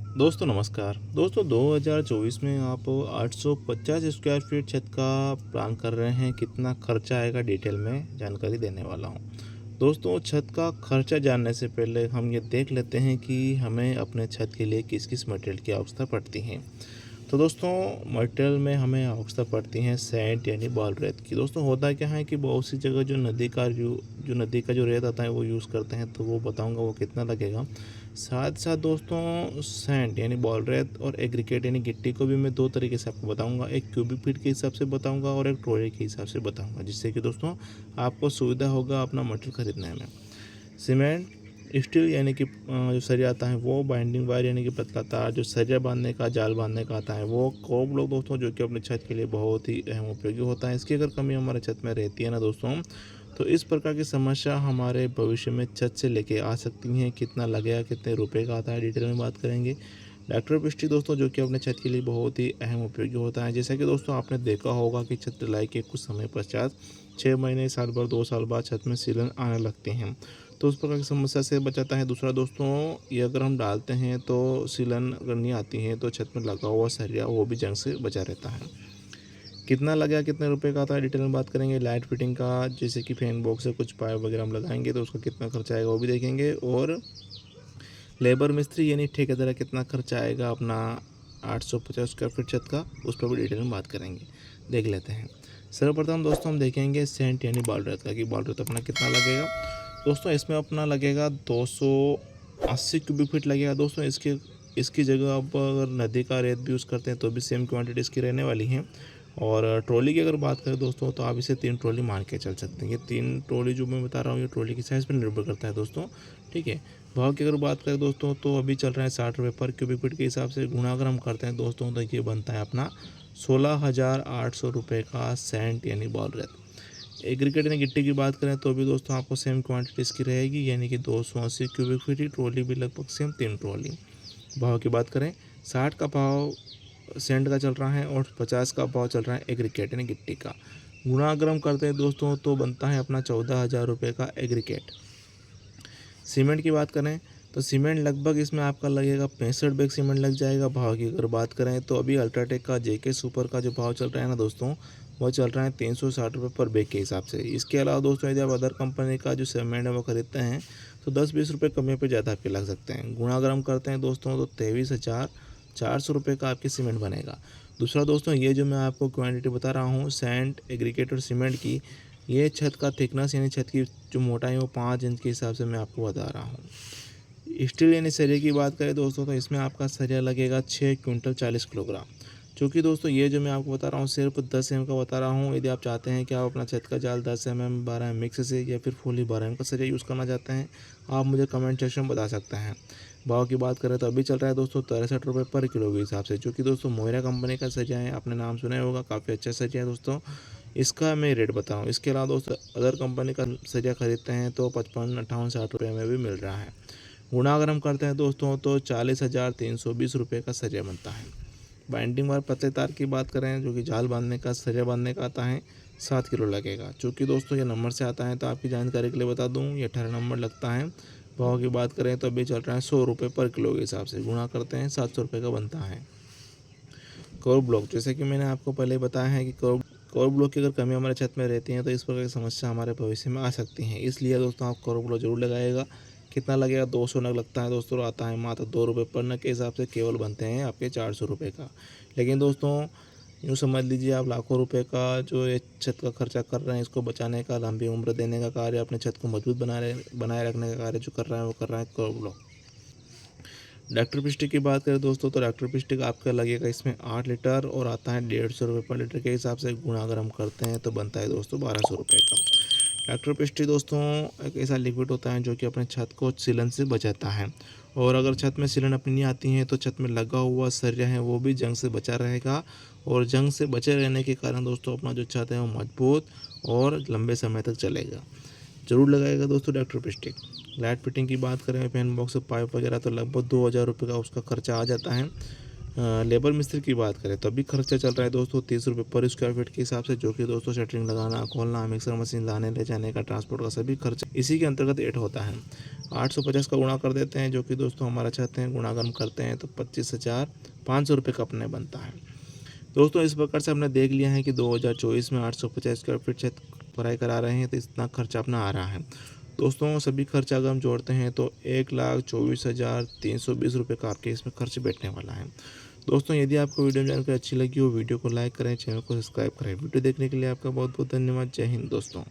दोस्तों नमस्कार। दोस्तों 2024 में आप 850 स्क्वायर फीट छत का प्लान कर रहे हैं। कितना खर्चा आएगा डिटेल में जानकारी देने वाला हूं। दोस्तों छत का खर्चा जानने से पहले हम ये देख लेते हैं कि हमें अपने छत के लिए किस किस मटेरियल की आवश्यकता पड़ती है। तो दोस्तों मटेरियल में हमें आवश्यकता पड़ती है सैंड यानी बाल रेत की। दोस्तों होता क्या है कि बहुत सी जगह जो नदी का जो रेत आता है वो यूज़ करते हैं, तो वो बताऊंगा वो कितना लगेगा। साथ साथ दोस्तों सैंड यानी बॉल रेत और एग्रीगेट यानी गिट्टी को भी मैं दो तरीके से आपको बताऊंगा, एक क्यूबिक फीट के हिसाब से बताऊंगा और एक ट्रॉली के हिसाब से बताऊंगा, जिससे कि दोस्तों आपको सुविधा होगा अपना मटेरियल खरीदने में। सीमेंट स्टील यानी कि जो सरिया आता है वो, बाइंडिंग वायर यानी कि पतला तार जो सरिया बांधने का जाल बांधने का आता है वो, कोब ब्लॉक दोस्तों जो कि अपने छत के लिए बहुत ही अहम उपयोगी होता है। इसकी अगर कमी हमारे छत में रहती है ना दोस्तों, तो इस प्रकार की समस्या हमारे भविष्य में छत से लेके आ सकती हैं। कितना लगेगा, कितने रुपए का आता है, डिटेल में बात करेंगे। इलेक्ट्रोपिस्टिक दोस्तों जो कि अपने छत के लिए बहुत ही अहम उपयोगी होता है। जैसा कि दोस्तों आपने देखा होगा कि छत ढलाई के कुछ समय पश्चात 6 महीने, साल भर, 2 साल बाद छत में सीलन आने लगते हैं, तो उस प्रकार की समस्या से बचाता है। दूसरा दोस्तों, ये अगर हम डालते हैं तो सीलन अगर नहीं आती है तो छत में लगा हुआ सरिया वो भी जंग से बचा रहता है। कितना लगेगा, कितने रुपए का आता है, डिटेल में बात करेंगे। लाइट फिटिंग का, जैसे कि फैन बॉक्स से कुछ पाइप वगैरह हम लगाएंगे तो उसका कितना खर्चा आएगा वो भी देखेंगे। और लेबर मिस्त्री यानी ठेकेदार कितना खर्चा आएगा अपना 850 स्क्वायर फीट छत का, उस पर भी डिटेल में बात करेंगे। देख लेते हैं। सर्वप्रथम दोस्तों हम देखेंगे सेंट यानी बाल रेत का, कि बाल रेत अपना कितना लगेगा। दोस्तों इसमें अपना लगेगा 280 क्यूबिक फीट लगेगा। दोस्तों इसके इसकी जगह आप अगर नदी का रेत भी यूज़ करते हैं तो भी सेम क्वांटिटी इसकी रहने वाली है। और ट्रॉली की अगर बात करें दोस्तों, तो आप इसे 3 ट्रॉली मान के चल सकते हैं। ये 3 ट्रॉली जो मैं बता रहा हूँ ये ट्रॉली की साइज़ पर निर्भर करता है दोस्तों, ठीक है। भाव की अगर बात करें दोस्तों, तो अभी चल रहा है 60 रुपये पर क्यूबिक फीट के हिसाब से। गुणा अगर हम करते हैं दोस्तों तो ये बनता है अपना 16,800 रुपये का सेंट यानी बॉल रेत। एग्रीगेट यानी गिट्टी की बात करें तो भी दोस्तों आपको सेम क्वांटिटी इसकी रहेगी, यानी कि 280 क्यूबिक फीट ही। ट्रॉली भी लगभग सेम 3 ट्रॉली। भाव की बात करें, 60 का भाव सेंट का चल रहा है और 50 का भाव चल रहा है एग्रीगेट यानी गिट्टी का। गुणा अगर हम करते हैं दोस्तों तो बनता है अपना 14,000 रुपये का एग्रीगेट। सीमेंट की बात करें तो सीमेंट लगभग इसमें आपका लगेगा 65 बैग सीमेंट लग जाएगा। भाव की अगर बात करें तो अभी अल्ट्राटेक का जेके सुपर का जो भाव चल रहा है ना दोस्तों, वो चल रहा है 360 रुपये पर बैग के हिसाब से। इसके अलावा दोस्तों यदि आप अदर कंपनी का जो सीमेंट है वो खरीदते हैं तो 10-20 रुपये कमी पे ज़्यादा आपके लग सकते हैं। गुणा अगर हम करते हैं दोस्तों तो 23,400 रुपये का आपकी सीमेंट बनेगा। दूसरा दोस्तों, ये जो मैं आपको क्वांटिटी बता रहा हूँ सेंट, एग्रीगेट और सीमेंट की, ये छत का थिकनेस यानी छत की जो मोटाई है वो 5 इंच के हिसाब से मैं आपको बता रहा हूँ। स्टील यानी सरिया की बात करें दोस्तों, तो इसमें आपका सरिया लगेगा 6 क्विंटल 40 किलोग्राम। क्योंकि दोस्तों ये जो मैं आपको बता रहा हूँ सिर्फ 10 एम का बता रहा हूँ। यदि आप चाहते हैं कि आप अपना छत का जाल 10 mm 12 मिक्स से या फिर फुली 12 का सरिया यूज़ करना चाहते हैं, आप मुझे कमेंट सेक्शन में बता सकते हैं। भाव की बात करें तो अभी चल रहा है दोस्तों 63 रुपये पर किलो के हिसाब से, जो कि दोस्तों मोयरा कंपनी का सरिया है। आपने नाम सुना होगा, काफ़ी अच्छा सरिया है दोस्तों। इसका मैं रेट बताऊँ, इसके अलावा दोस्तों अदर कंपनी का सरिया खरीदते हैं तो 55, 58, 60 रुपये में भी मिल रहा है। गुणा अगर हम करते हैं दोस्तों तो 40,320 रुपये का सरिया बनता है। बाइंडिंग वायर पतले तार की बात करें जो कि जाल बांधने का, सरिया बांधने का आता है, 7 किलो लगेगा। चूँकि दोस्तों ये नंबर से आता है तो आपकी जानकारी के लिए बता दूँ, ये 18 नंबर लगता है। भाव की बात करें तो अभी चल रहा है 100 रुपये पर किलो के हिसाब से। गुणा करते हैं 700 रुपये का बनता है। कोर ब्लॉक, जैसे कि मैंने आपको पहले बताया है कि कोर ब्लॉक की अगर कमी हमारे छत में रहती है तो इस प्रकार की समस्या हमारे भविष्य में आ सकती है। इसलिए दोस्तों आप कोर ब्लॉक जरूर लगाएगा। कितना लगेगा, 200 नग लगता है दोस्तों, आता है मात्र 2 रुपये पर नग के हिसाब से। केवल बनते हैं आपके 400 रुपये का। लेकिन दोस्तों यूँ समझ लीजिए आप लाखों रुपए का जो ये छत का खर्चा कर रहे हैं, इसको बचाने का, लंबी उम्र देने का कार्य, अपने छत को मजबूत बनाए रखने का कार्य जो कर रहे हैं वो कर रहा है कोर ब्लॉक। डॉक्टर पिस्टिक की बात करें दोस्तों, तो डॉक्टर पिस्टिक आपका लगेगा इसमें 8 लीटर और आता है 150 रुपये पर लीटर के हिसाब से। गुणा अगर हम करते हैं तो बनता है दोस्तों 1200 रुपये का। डॉक्टर पिस्टिक दोस्तों एक ऐसा लिक्विड होता है जो कि अपने छत को सीलन से बचाता है। और अगर छत में सीलन अपनी नहीं आती है तो छत में लगा हुआ सरिया है वो भी जंग से बचा रहेगा। और जंग से बचे रहने के कारण दोस्तों अपना जो छत है वो मजबूत और लंबे समय तक चलेगा। ज़रूर लगाएगा दोस्तों डॉक्टर पिस्टिक। लाइट फिटिंग की बात करें, फैन बॉक्स, पाइप वगैरह, तो लगभग 2,000 रुपये का उसका खर्चा आ जाता है। लेबर मिस्त्री की बात करें तो अभी खर्चा चल रहा है दोस्तों 30 रुपये पर स्क्वायर फीट के हिसाब से, जो कि दोस्तों शटरिंग लगाना, खोलना, मिक्सर मशीन लाने ले जाने का, ट्रांसपोर्ट का सभी खर्चा इसी के अंतर्गत ऐड होता है। 850 का गुणा कर देते हैं, जो कि दोस्तों हमारा चाहते हैं गुणागम करते हैं तो 25,500 रुपये का अपने बनता है। दोस्तों इस प्रकार से हमने देख लिया है कि 2024 में 850 स्क्वायर फीट छत भराई करा रहे हैं तो इतना खर्चा अपना आ रहा है। दोस्तों सभी खर्चा अगर हम जोड़ते हैं तो 1,24,320 रुपये का आपके इसमें खर्च बैठने वाला है। दोस्तों यदि आपको वीडियो में जानकारी अच्छी लगी हो, वीडियो को लाइक करें, चैनल को सब्सक्राइब करें। वीडियो देखने के लिए आपका बहुत बहुत धन्यवाद। जय हिंद दोस्तों।